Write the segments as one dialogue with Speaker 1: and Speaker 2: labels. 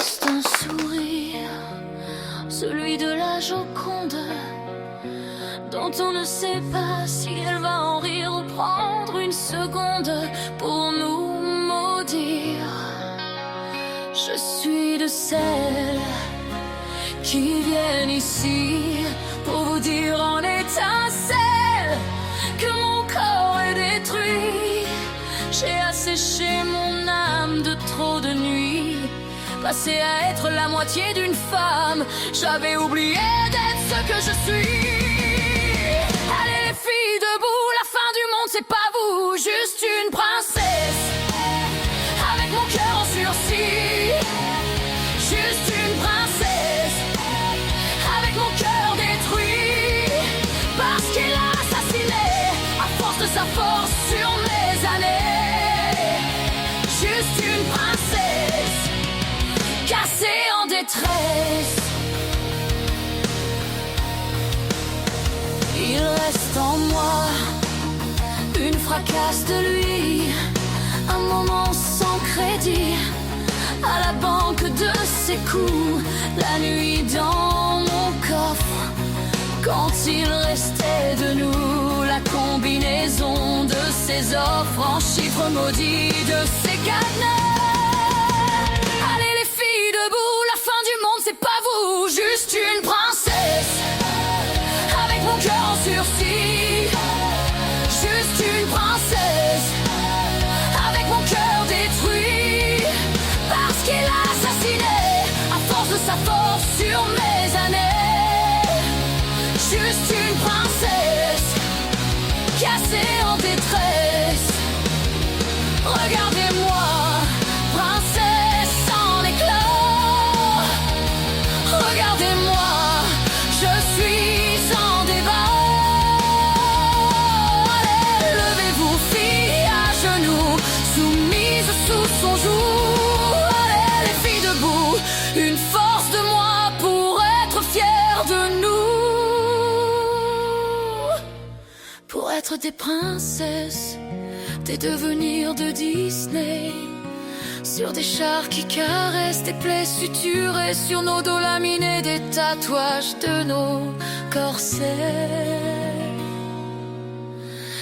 Speaker 1: juste un sourire, celui de la Joconde, dont on ne sait pas si elle va en rire ou prendre une seconde pour nous maudire. Je suis de celles qui viennent ici pour vous dire en étincelle que mon corps est détruit. J'ai asséché mon âme de trop de nuits, passé à être la moitié d'une femme. J'avais oublié d'être ce que je suis. Allez les filles, debout, la fin du monde c'est pas vous, juste une princesse avec mon cœur en sursis. Juste une princesse avec mon cœur détruit, parce qu'il a assassiné à force de sa force sur mes années. Juste une princesse cassée en détresse. Il reste en moi une fracasse de lui, un moment sans crédit à la banque de ses coups, la nuit dans mon coffre. Quand il restait de nous la combinaison de ses offres en chiffres maudits, de ses cadenas. Allez les filles, debout, la fin du monde c'est pas vous, juste une princesse avec mon cœur en sursis. Juste une princesse avec mon cœur détruit, parce qu'il a assassiné à force de sa force sur mes années. Juste une princesse cassée en détresse. Regardez-moi, princesse en éclat. Regardez-moi, je suis en débat. Allez, levez-vous, filles à genoux, soumises sous son joug. Allez, les filles debout, une force de moi pour être fière de nous. Pour être des princesses, des devenirs de Disney, sur des chars qui caressent des plaies suturées, sur nos dos laminés des tatouages de nos corsets.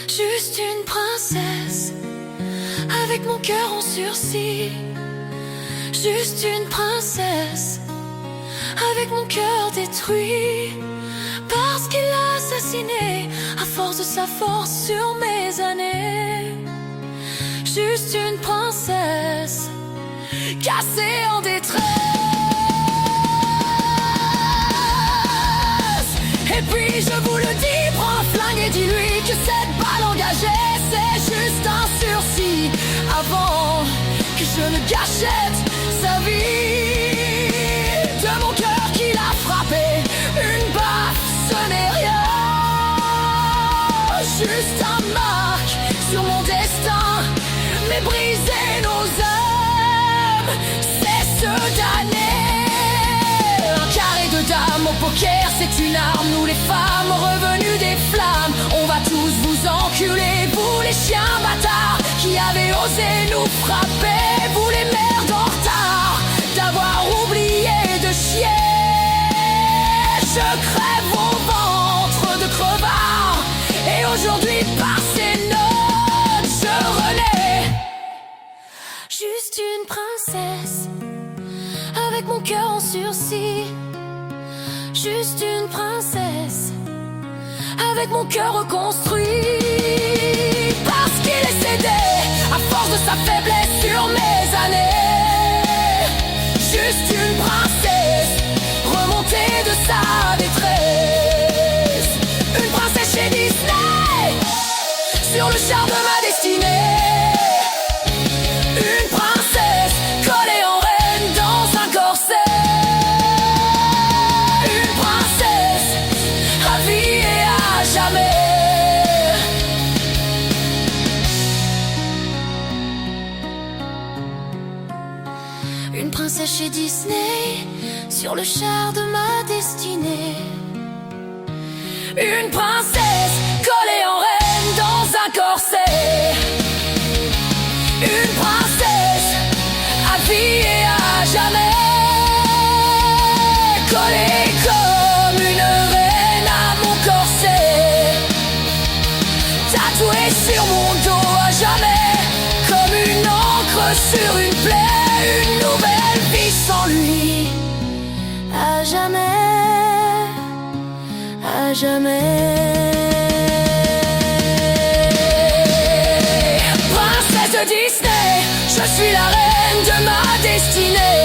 Speaker 1: Juste une princesse avec mon cœur en sursis. Juste une princesse avec mon cœur détruit, parce qu'il a assassiné à force de sa force sur mes années. Juste une princesse cassée en détresse. Et puis je vous le dis, prends un flingue et dis-lui que cette balle engagée c'est juste un sursis, avant que je ne gâchette sa vie. De mon cœur qu'il a frappé une baffe, ce n'est rien, juste un marque sur mon destin. Mais briser nos âmes, c'est se damner. Un carré de dames au poker, c'est une arme. Nous les femmes revenues des flammes, on va tous vous enculer. Vous les chiens bâtards qui avez osé nous frapper. Vous les merdes en retard d'avoir oublié de chier. Je crève au ventre de crevards, et aujourd'hui par ces notes je renais. Juste une princesse avec mon cœur en sursis. Juste une princesse avec mon cœur reconstruit, parce qu'il est cédé à force de sa faiblesse sur mes années. Juste une princesse remontée de sa détresse. Une princesse chez Disney, sur le char de ma destinée. Une princesse collée en reine dans un corset. Une princesse à vie et à jamais. Une princesse chez Disney, sur le char de ma destinée. Une princesse collée en reine dans un corset. Une princesse à vie et à jamais. mon dos à jamais, comme une encre sur une plaie, une nouvelle vie sans lui. À jamais, à jamais. Princesse de Disney, je suis la reine de ma destinée.